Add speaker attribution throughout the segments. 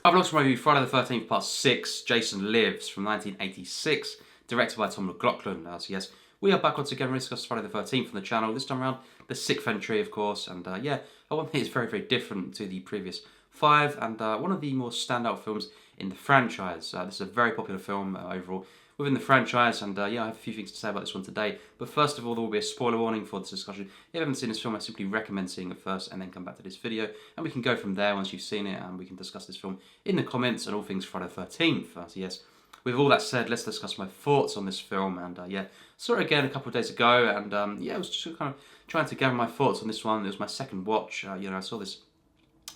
Speaker 1: I've looked at Friday the 13th Part 6, Jason Lives from 1986, directed by Tom McLoughlin. So yes, we are back once again to discuss Friday the 13th from the channel. This time around, the 6th entry, of course, and yeah, one thing is very, very different to the previous 5, and one of the more standout films in the franchise. This is a very popular film overall within the franchise, and yeah, I have a few things to say about this one today. But first of all, there will be a spoiler warning for this discussion. If you haven't seen this film, I simply recommend seeing it first and then come back to this video, and we can go from there once you've seen it, and we can discuss this film in the comments and all things Friday the 13th. So yes, with all that said, let's discuss my thoughts on this film. And yeah, saw it again a couple of days ago, and yeah, I was just kind of trying to gather my thoughts on this one. It was my second watch. You know, I saw this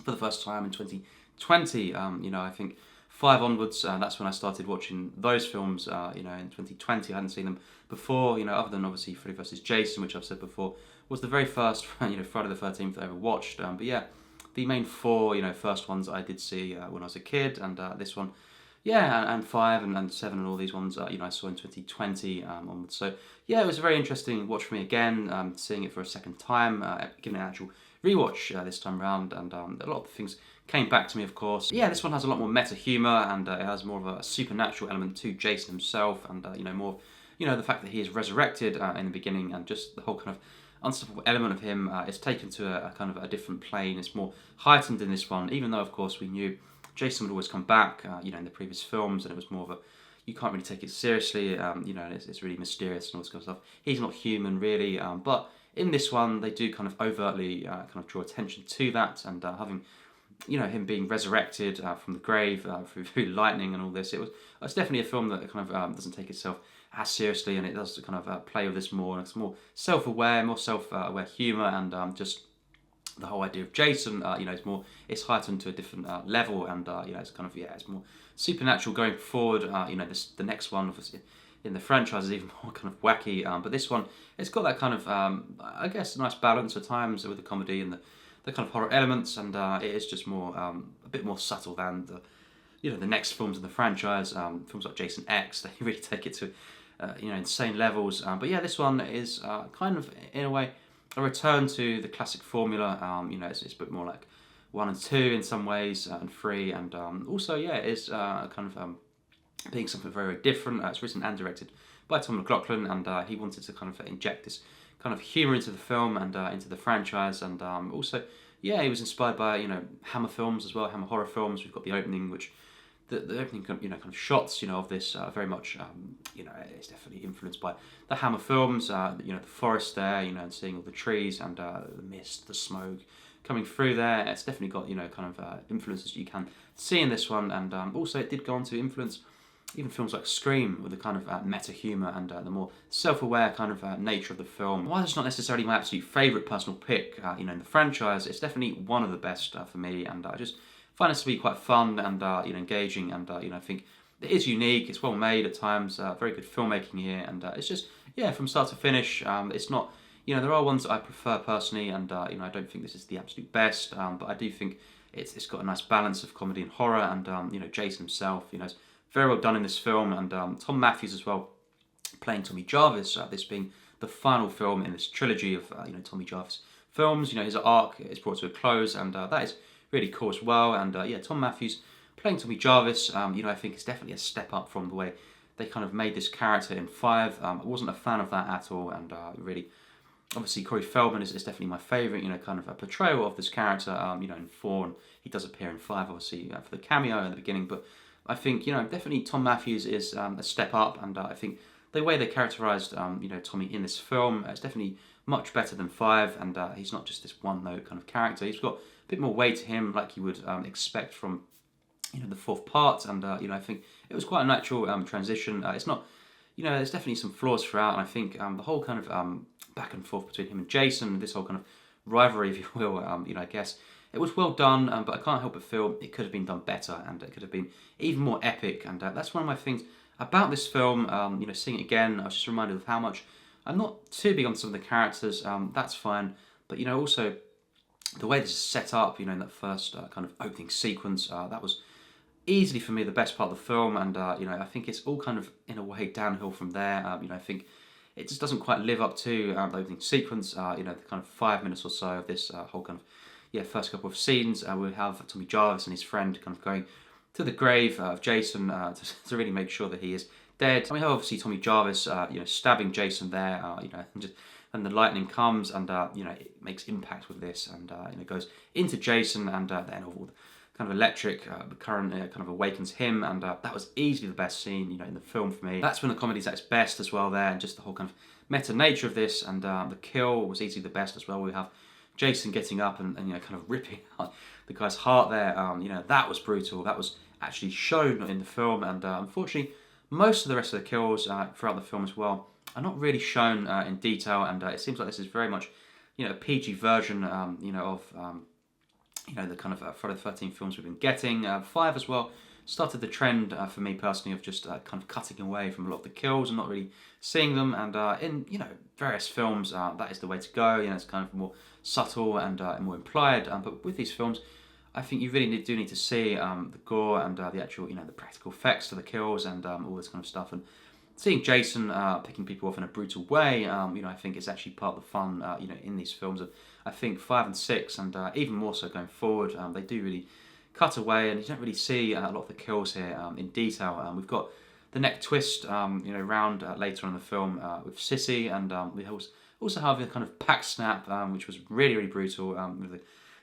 Speaker 1: for the first time in 2020. You know, I think 5 onwards, that's when I started watching those films. You know, in 2020, I hadn't seen them before. You know, other than obviously Freddy vs. Jason, which I've said before was the very first, you know, Friday the 13th I ever watched. But yeah, the main 4, you know, first ones I did see when I was a kid, and this one, yeah, and 5 and 7 and all these ones, you know, I saw in 2020 onwards. So yeah, it was a very interesting watch for me again, seeing it for a second time, giving it an actual rewatch this time around, and a lot of things came back to me, of course. Yeah, this one has a lot more meta humour, and it has more of a supernatural element to Jason himself, and you know, more, you know, the fact that he is resurrected in the beginning, and just the whole kind of unstoppable element of him is taken to a kind of a different plane. It's more heightened in this one, even though, of course, we knew Jason would always come back, you know, in the previous films, and it was more of a, you can't really take it seriously, you know, it's really mysterious and all this kind of stuff. He's not human, really, but in this one, they do kind of overtly kind of draw attention to that, and having, you know, him being resurrected from the grave through lightning and all this. It's definitely a film that kind of doesn't take itself as seriously, and it does kind of play with this more, and it's more self-aware, more self-aware humour, and just the whole idea of Jason, you know, it's heightened to a different level, and you know, it's kind of, yeah, it's more supernatural going forward. You know, the next one, obviously, in the franchise is even more kind of wacky, but this one, it's got that kind of, I guess, nice balance at times with the comedy and the kind of horror elements, and it is just more, a bit more subtle than the, you know, the next films in the franchise. Films like Jason X, they really take it to, you know, insane levels. But yeah, this one is kind of, in a way, a return to the classic formula. You know, it's a bit more like 1 and 2 in some ways, and 3, and also, yeah, it is kind of being something very, very different. It's written and directed by Tom McLoughlin, and he wanted to kind of inject this kind of humour into the film and into the franchise, and also, yeah, he was inspired by, you know, Hammer films as well, Hammer horror films. We've got the opening, which the opening, you know, kind of shots, you know, of this very much, you know, it's definitely influenced by the Hammer films. You know, the forest there, you know, and seeing all the trees and the mist, the smoke coming through there. It's definitely got, you know, kind of influences you can see in this one, and also it did go on to influence even films like Scream, with the kind of meta humour and the more self-aware kind of nature of the film. While it's not necessarily my absolute favourite personal pick, you know, in the franchise, it's definitely one of the best for me, and I just find this to be quite fun and you know, engaging, and you know, I think it is unique. It's well made at times, very good filmmaking here, and it's just, yeah, from start to finish. It's not, you know, there are ones that I prefer personally, and you know, I don't think this is the absolute best, but I do think it's got a nice balance of comedy and horror, and you know, Jason himself, you know, is very well done in this film, and Tom Mathews as well, playing Tommy Jarvis. This being the final film in this trilogy of you know, Tommy Jarvis films. You know, his arc is brought to a close, and that is really cool as well. And yeah, Tom Mathews playing Tommy Jarvis, you know, I think it's definitely a step up from the way they kind of made this character in 5. I wasn't a fan of that at all, and really, obviously, Corey Feldman is definitely my favourite, you know, kind of a portrayal of this character. You know, in 4, and he does appear in 5, obviously, for the cameo in the beginning, but I think, you know, definitely Tom Mathews is a step up, and I think the way they characterised, you know, Tommy in this film is definitely much better than 5, and he's not just this one-note kind of character. He's got a bit more weight to him, like you would expect from, you know, the 4th part, and you know, I think it was quite a natural transition. It's not, you know, there's definitely some flaws throughout, and I think the whole kind of back and forth between him and Jason, this whole kind of rivalry, if you will, you know, I guess it was well done, but I can't help but feel it could have been done better, and it could have been even more epic. And that's one of my things about this film. You know, seeing it again, I was just reminded of how much I'm not too big on some of the characters. That's fine, but you know, also the way this is set up, you know, in that first kind of opening sequence, that was easily for me the best part of the film, and you know, I think it's all kind of in a way downhill from there. You know, I think it just doesn't quite live up to the opening sequence. You know, the kind of 5 minutes or so of this whole kind of, yeah, first couple of scenes. We have Tommy Jarvis and his friend kind of going to the grave of Jason to really make sure that he is dead. And we have obviously Tommy Jarvis, stabbing Jason there, and the lightning comes and it makes impact with this and goes into Jason and then all the kind of electric current kind of awakens him, and that was easily the best scene in the film for me. That's when the comedy's at its best as well there, and just the whole kind of meta nature of this, and the kill was easily the best as well. We have Jason getting up and kind of ripping out the guy's heart there. That was brutal. That was actually shown in the film, and unfortunately most of the rest of the kills throughout the film as well are not really shown in detail, and it seems like this is very much a PG version of the kind of Friday the 13th films we've been getting. 5 as well started the trend for me personally of just kind of cutting away from a lot of the kills and not really seeing them, and in various films that is the way to go. It's kind of more subtle and more implied, but with these films I think you really do need to see the gore and the actual the practical effects to the kills and all this kind of stuff, and seeing Jason picking people off in a brutal way, I think is actually part of the fun in these films. And I think 5 and 6 and even more so going forward, they do really cut away, and you don't really see a lot of the kills here in detail. We've got the neck twist, round later on in the film with Sissy, and we also have the kind of pack snap, which was really, really brutal, with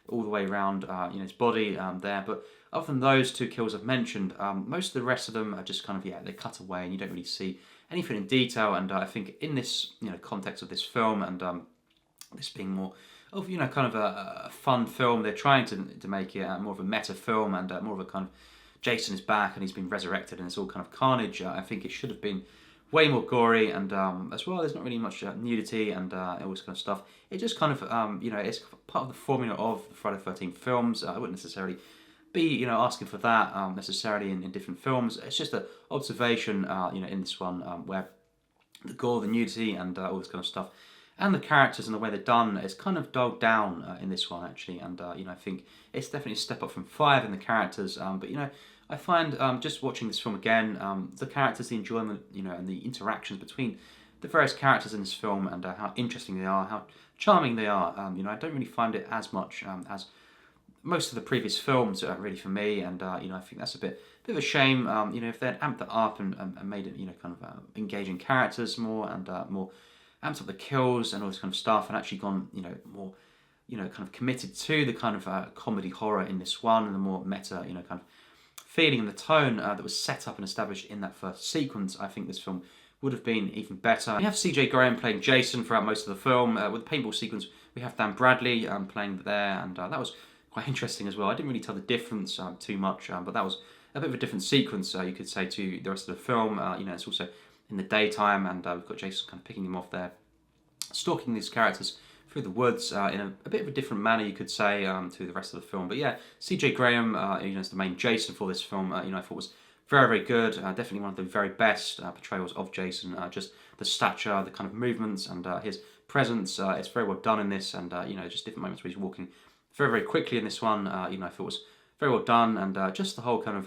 Speaker 1: all the way around his body there. But other than those 2 kills I've mentioned, most of the rest of them are just kind of, they cut away and you don't really see anything in detail. And I think in this context of this film, and this being more of kind of a fun film, they're trying to make it more of a meta film and more of a kind of Jason is back and he's been resurrected and it's all kind of carnage. I think it should have been way more gory, and as well there's not really much nudity and all this kind of stuff. It just kind of it's part of the formula of the Friday the 13th films. I wouldn't necessarily be asking for that necessarily in different films. It's just an observation in this one where the gore, the nudity and all this kind of stuff, and the characters and the way they're done is kind of dulled down in this one actually, and I think it's definitely a step up from 5 in the characters, but I find just watching this film again, the characters, the enjoyment, and the interactions between the various characters in this film, and how interesting they are, how charming they are. I don't really find it as much as most of the previous films, really for me, and I think that's a bit of a shame. If they'd amped that up and made it, kind of engaging characters more, and more amped up the kills and all this kind of stuff, and actually gone, more, kind of committed to the kind of comedy horror in this one, and the more meta, kind of feeling and the tone that was set up and established in that first sequence, I think this film would have been even better. We have CJ Graham playing Jason throughout most of the film. With the paintball sequence, we have Dan Bradley playing there, and that was quite interesting as well. I didn't really tell the difference too much, but that was a bit of a different sequence, you could say, to the rest of the film. It's also in the daytime, and we've got Jason kind of picking him off there, stalking these characters through the woods in a bit of a different manner, you could say, to the rest of the film. But yeah, CJ Graham, as the main Jason for this film, I thought was very, very good. Definitely one of the very best portrayals of Jason. Just the stature, the kind of movements, and his presence. It's very well done in this, and just different moments where he's walking very, very quickly in this one. I thought was very well done, and just the whole kind of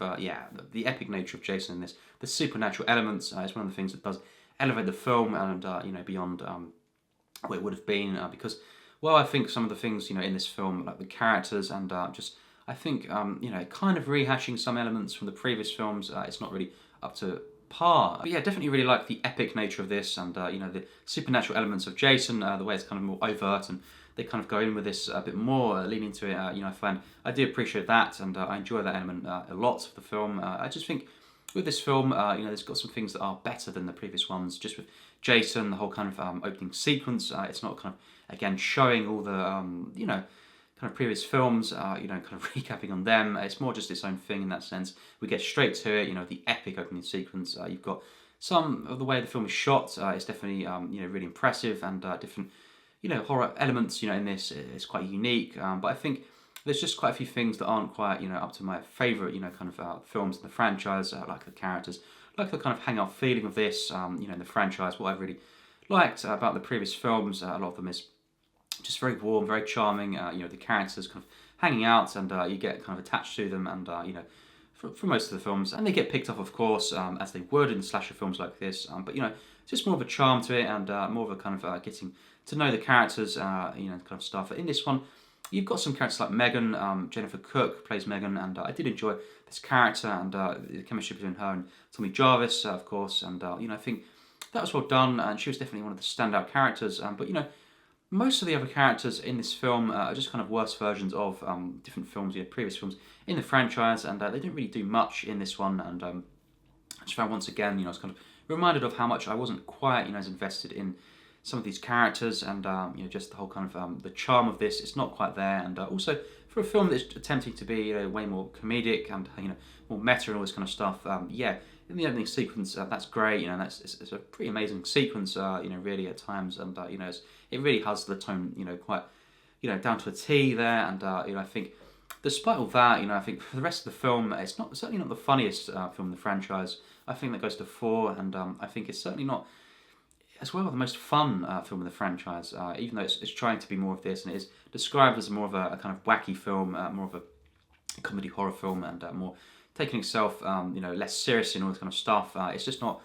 Speaker 1: the epic nature of Jason in this, the supernatural elements is one of the things that does elevate the film, and beyond what it would have been, because I think some of the things in this film, like the characters, and just I think kind of rehashing some elements from the previous films, it's not really up to par. But yeah, definitely really like the epic nature of this, and the supernatural elements of Jason, the way it's kind of more overt, and they kind of go in with this a bit more, lean into it. I do appreciate that, and I enjoy that element a lot of the film. I just think with this film, there's got some things that are better than the previous ones. Just with Jason, the whole kind of opening sequence, it's not kind of again showing all the kind of previous films, kind of recapping on them. It's more just its own thing in that sense. We get straight to it, the epic opening sequence. You've got some of the way the film is shot. It's definitely really impressive, and different horror elements in this is quite unique. But I think there's just quite a few things that aren't quite up to my favourite kind of films in the franchise, like the characters, like the kind of hangout feeling of this in the franchise. What I really liked about the previous films, a lot of them is just very warm, very charming. The characters kind of hanging out, and you get kind of attached to them, and for most of the films, and they get picked up, of course, as they would in slasher films like this. But just more of a charm to it, and more of a kind of getting to know the characters, kind of stuff. In this one, you've got some characters like Megan, Jennifer Cooke plays Megan, and I did enjoy this character and the chemistry between her and Tommy Jarvis, of course, and I think that was well done, and she was definitely one of the standout characters. But most of the other characters in this film are just kind of worse versions of different films, previous films in the franchise, and they didn't really do much in this one. And I just found once again, I was kind of reminded of how much I wasn't quite, as invested in some of these characters, and just the whole kind of the charm of this. It's not quite there, and also for a film that's attempting to be way more comedic and more meta and all this kind of stuff. In the opening sequence, that's great. It's a pretty amazing sequence. Really at times, and it really has the tone, quite, down to a T there. And I think, despite all that, I think for the rest of the film, it's certainly not the funniest film in the franchise. I think that goes to 4, and I think it's certainly not, as well, the most fun film in the franchise. Even though it's trying to be more of this, and it is described as more of a kind of wacky film, more of a comedy horror film, and more taking itself, less seriously and all this kind of stuff. It's just not.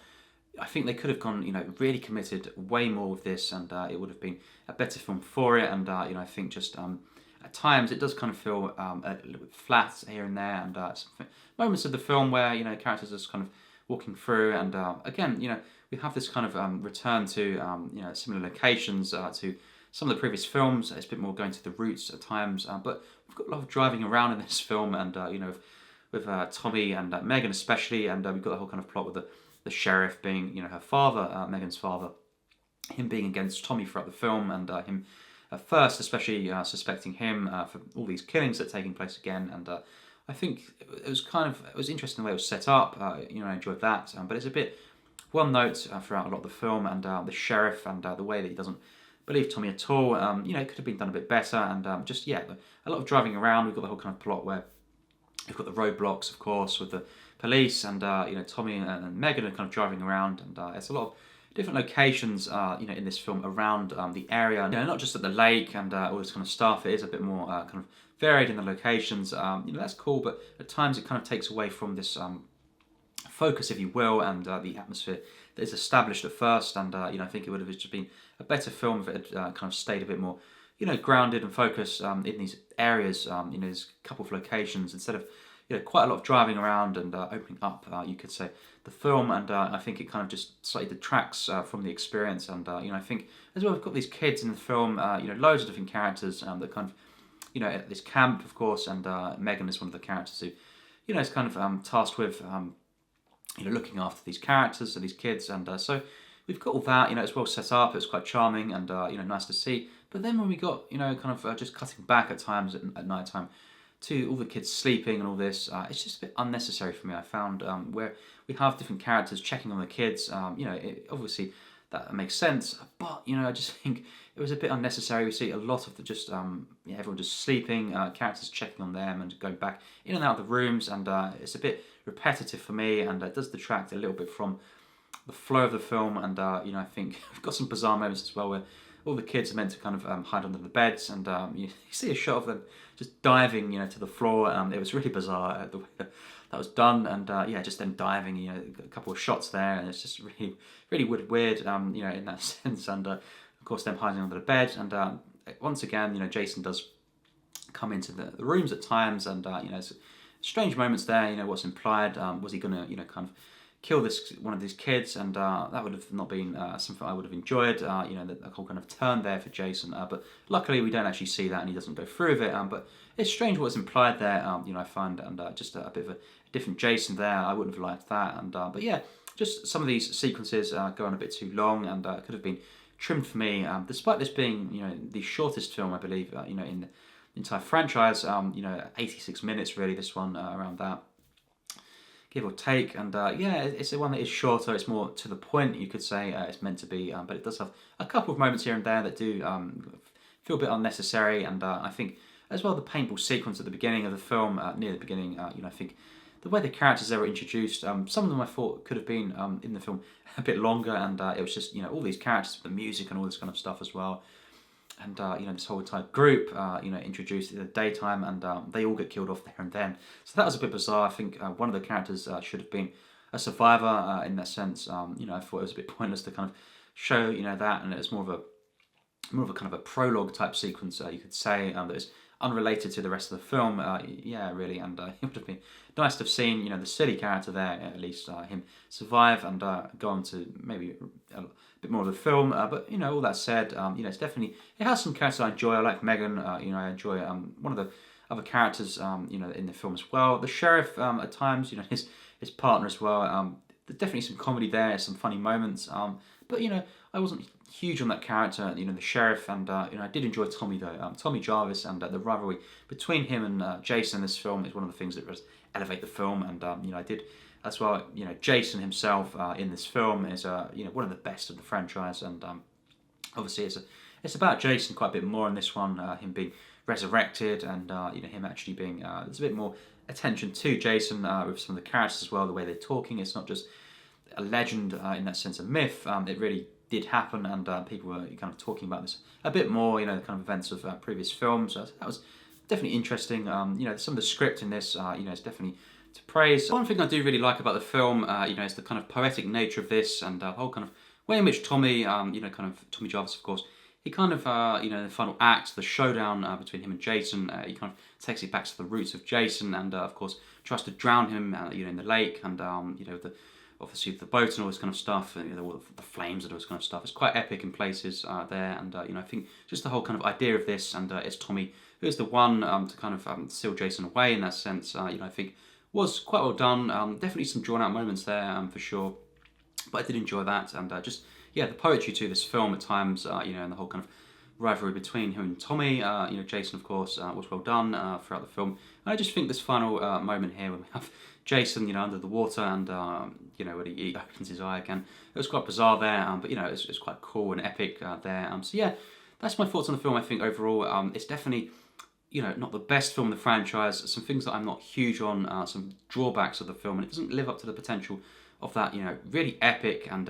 Speaker 1: I think they could have gone, really committed way more with this, and it would have been a better film for it. And I think just at times it does kind of feel a little bit flat here and there, and some moments of the film where characters are just kind of walking through, and again, we have this kind of return to similar locations to some of the previous films. It's a bit more going to the roots at times, but we've got a lot of driving around in this film, and with Tommy and Megan especially, and we've got the whole kind of plot with the sheriff being, her father, Megan's father, him being against Tommy throughout the film, and him at first especially suspecting him for all these killings that are taking place again. And I think it was interesting the way it was set up. I enjoyed that, but it's a bit one note throughout a lot of the film, and the sheriff and the way that he doesn't believe Tommy at all. It could have been done a bit better, and a lot of driving around. We've got the whole kind of plot where we've got the roadblocks, of course, with the police, and Tommy and Megan are kind of driving around, and it's a lot of different locations, in this film around the area. Not just at the lake and all this kind of stuff. It is a bit more kind of varied in the locations. That's cool, but at times it kind of takes away from this focus, if you will, and the atmosphere that is established at first. And I think it would have just been a better film if it had kind of stayed a bit more, grounded and focused in these areas, these couple of locations, instead of quite a lot of driving around and opening up, you could say, the film. And I think it kind of just slightly detracts from the experience. And I think as well, we've got these kids in the film, loads of different characters that kind of, at this camp, of course, and Megan is one of the characters who, is kind of tasked with, looking after these characters and these kids. And so we've got all that, it's well set up, it's quite charming and, nice to see. But then when we got, kind of just cutting back at times at night time to all the kids sleeping and all this, it's just a bit unnecessary for me. I found where we have different characters checking on the kids, obviously that makes sense, but I just think it was a bit unnecessary. We see a lot of the just everyone just sleeping, characters checking on them and going back in and out of the rooms, and it's a bit repetitive for me, and it does detract a little bit from the flow of the film. And I think we've got some bizarre moments as well where all the kids are meant to kind of hide under the beds, and you see a shot of them just diving, to the floor. It was really bizarre the way that was done, and just them diving. A couple of shots there, and it's just really, really weird. In that sense, and of course them hiding under the bed, and once again, Jason does come into the rooms at times, and it's strange moments there. What's implied? Was he gonna, kind of kill one of these kids, and that would have not been something I would have enjoyed. The whole kind of turn there for Jason, but luckily we don't actually see that, and he doesn't go through with it. But it's strange what's implied there. I find, and just a bit of a different Jason there. I wouldn't have liked that, and but yeah, just some of these sequences go on a bit too long, and could have been trimmed for me. Despite this being, the shortest film, I believe, in the entire franchise. 86 minutes really. This one around that, give or take, and it's the one that is shorter. It's more to the point, you could say. It's meant to be, but it does have a couple of moments here and there that do feel a bit unnecessary. And I think as well the paintball sequence at the beginning of the film, near the beginning, I think the way the characters there were introduced, some of them I thought could have been in the film a bit longer, and it was just all these characters with the music and all this kind of stuff as well. And this whole entire group, introduced in the daytime, and they all get killed off there and then. So that was a bit bizarre. I think one of the characters should have been a survivor in that sense. I thought it was a bit pointless to kind of show that, and it was more of a kind of a prologue type sequence, you could say. That is unrelated to the rest of the film. Yeah, really, and it would have been nice to have seen, the silly character there, at least him survive and go on to maybe a bit more of the film. But all that said, it's definitely, it has some characters I enjoy. I like Megan. I enjoy one of the other characters, in the film as well. The sheriff, at times, his partner as well. There's definitely some comedy there, some funny moments. But I wasn't huge on that character, the sheriff, and I did enjoy Tommy though. Tommy Jarvis, and the rivalry between him and Jason in this film is one of the things that does elevate the film. And I did as well. Jason himself in this film is one of the best of the franchise, and obviously it's about Jason quite a bit more in this one. Him being resurrected, and him actually being there's a bit more attention to Jason with some of the characters as well. The way they're talking, it's not just a legend in that sense, a myth. It really did happen, and people were kind of talking about this a bit more. The kind of events of previous films. So that was definitely interesting. Some of the script in this, is definitely to praise. One thing I do really like about the film, is the kind of poetic nature of this, and the whole kind of way in which Tommy, kind of Tommy Jarvis, of course, he kind of, in the final act, the showdown between him and Jason, he kind of takes it back to the roots of Jason, and of course tries to drown him, in the lake, and obviously the boat and all this kind of stuff, and all the flames and all this kind of stuff. It's quite epic in places there, and I think just the whole kind of idea of this, and it's Tommy who is the one to kind of seal Jason away in that sense. I think was quite well done. Definitely some drawn out moments there for sure, but I did enjoy that, and the poetry to this film at times, and the whole kind of rivalry between him and Tommy, Jason, of course, was well done throughout the film. And I just think this final moment here when we have Jason, under the water, and when he opens his eye again, it was quite bizarre there, but it's quite cool and epic there. So yeah, that's my thoughts on the film. I think overall, it's definitely not the best film in the franchise. Some things that I'm not huge on, some drawbacks of the film, and it doesn't live up to the potential of that, really epic and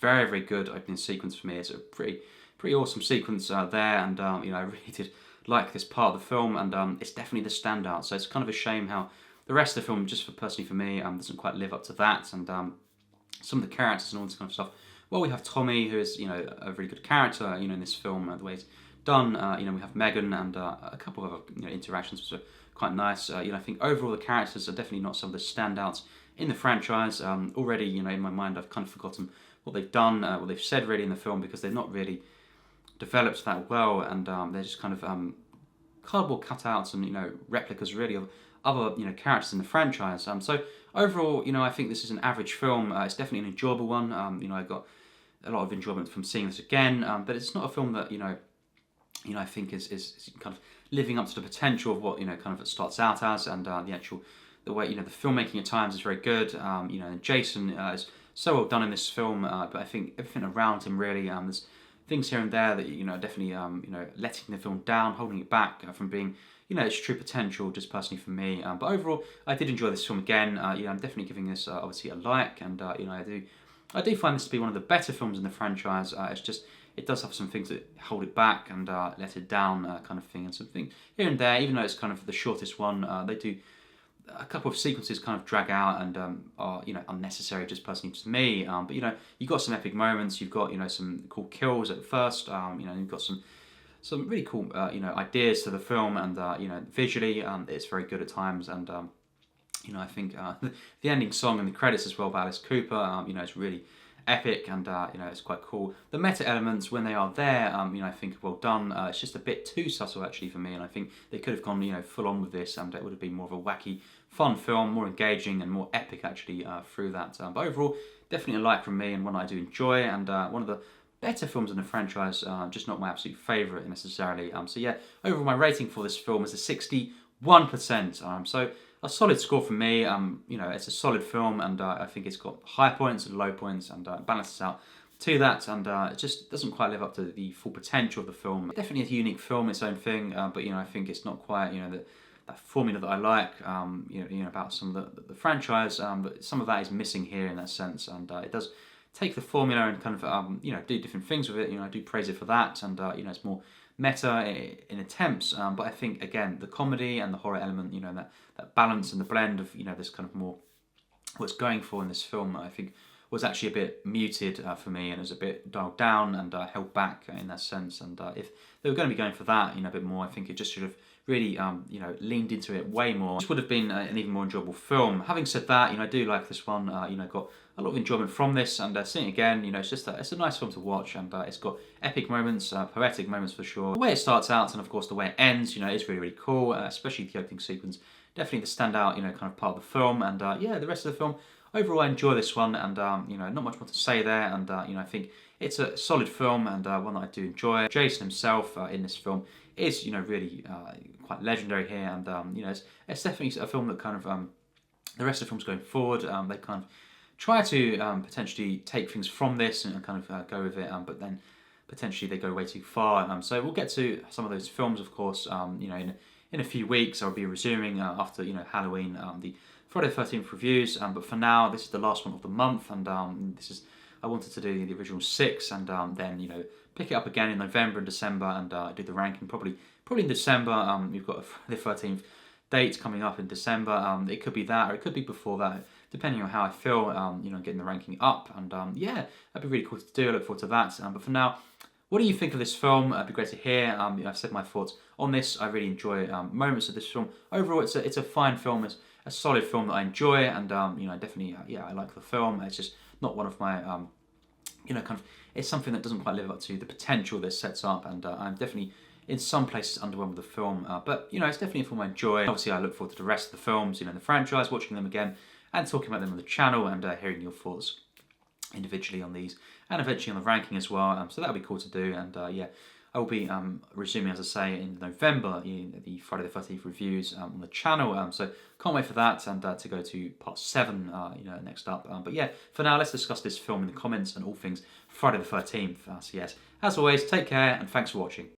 Speaker 1: very, very good opening sequence for me. It's a pretty awesome sequence there, and I really did like this part of the film, and it's definitely the standout. So it's kind of a shame how the rest of the film, just personally for me, doesn't quite live up to that, and some of the characters and all this kind of stuff. Well, we have Tommy, who is a really good character, in this film, the way it's done. We have Megan and a couple of other interactions which are quite nice. I think overall the characters are definitely not some of the standouts in the franchise. Already, in my mind, I've kind of forgotten what they've done, what they've said really in the film, because they've not really developed that well, and they're just kind of cardboard cutouts and replicas really of other characters in the franchise. So overall, I think this is an average film. It's definitely an enjoyable one. I got a lot of enjoyment from seeing this again, but it's not a film that I think is kind of living up to the potential of what kind of it starts out as, and the way the filmmaking at times is very good. And Jason is so well done in this film, but I think everything around him really, there's things here and there that definitely letting the film down, holding it back from being its true potential, just personally for me. But overall, I did enjoy this film again. I'm definitely giving this obviously a like, and I do find this to be one of the better films in the franchise. It's just it does have some things that hold it back and let it down, kind of thing, and something here and there. Even though it's kind of the shortest one, they do a couple of sequences kind of drag out and are unnecessary, just personally to me. But you've got some epic moments. You've got some cool kills at first. You've got some really cool ideas to the film, and visually it's very good at times. And I think the ending song and the credits as well by Alice Cooper, it's really epic, and it's quite cool. The meta elements, when they are there, I think are well done. It's just a bit too subtle actually for me, and I think they could have gone full on with this, and it would have been more of a wacky, fun film, more engaging and more epic actually through that. But overall, definitely a like from me, and one I do enjoy, and one of the better films in the franchise, just not my absolute favourite necessarily. So yeah, overall my rating for this film is a 61%. So a solid score for me. It's a solid film, and I think it's got high points and low points, and balances out to that, and it just doesn't quite live up to the full potential of the film. Definitely a unique film, its own thing, but I think it's not quite that formula that I like. About some of the franchise, but some of that is missing here in that sense, and it does take the formula and kind of do different things with it. I do praise it for that, and it's more meta in attempts, but I think again the comedy and the horror element, that balance and the blend of this kind of more what's going for in this film, I think was actually a bit muted for me, and it was a bit dialed down and held back in that sense. And if they were going to be going for that, a bit more, I think it just should have really, leaned into it way more. This would have been an even more enjoyable film. Having said that, I do like this one. Got a lot of enjoyment from this, and seeing it again, it's just it's a nice film to watch, and it's got epic moments, poetic moments for sure. The way it starts out, and of course the way it ends, is really, really cool, especially the opening sequence. Definitely the standout, kind of part of the film, and the rest of the film. Overall, I enjoy this one, and not much more to say there, and I think it's a solid film and one that I do enjoy. Jason himself in this film is, really quite legendary here, and it's definitely a film that kind of the rest of the films going forward, they kind of try to potentially take things from this and kind of go with it, but then potentially they go way too far. So we'll get to some of those films, of course, in a few weeks. I'll be resuming after Halloween the Friday the 13th reviews, but for now this is the last one of the month, and I wanted to do the original 6, and then pick it up again in November and December, and do the ranking probably in December. We've got the 13th date coming up in December. It could be that, or it could be before that, depending on how I feel. Getting the ranking up, and that'd be really cool to do. I look forward to that. But for now, what do you think of this film? It'd be great to hear. I've said my thoughts on this. I really enjoy moments of this film. Overall, it's a fine film. It's a solid film that I enjoy, and definitely, I like the film. It's just not one of my, it's something that doesn't quite live up to the potential that it sets up, and I'm definitely in some places underwhelmed with the film. But it's definitely a film I enjoy. Obviously, I look forward to the rest of the films, the franchise, watching them again, and talking about them on the channel, and hearing your thoughts individually on these, and eventually on the ranking as well. So that'll be cool to do, and I will be resuming, as I say, in November, the Friday the 13th reviews on the channel. So can't wait for that, and to go to part 7, next up. But yeah, for now, let's discuss this film in the comments and all things Friday the 13th. So yes, as always, take care, and thanks for watching.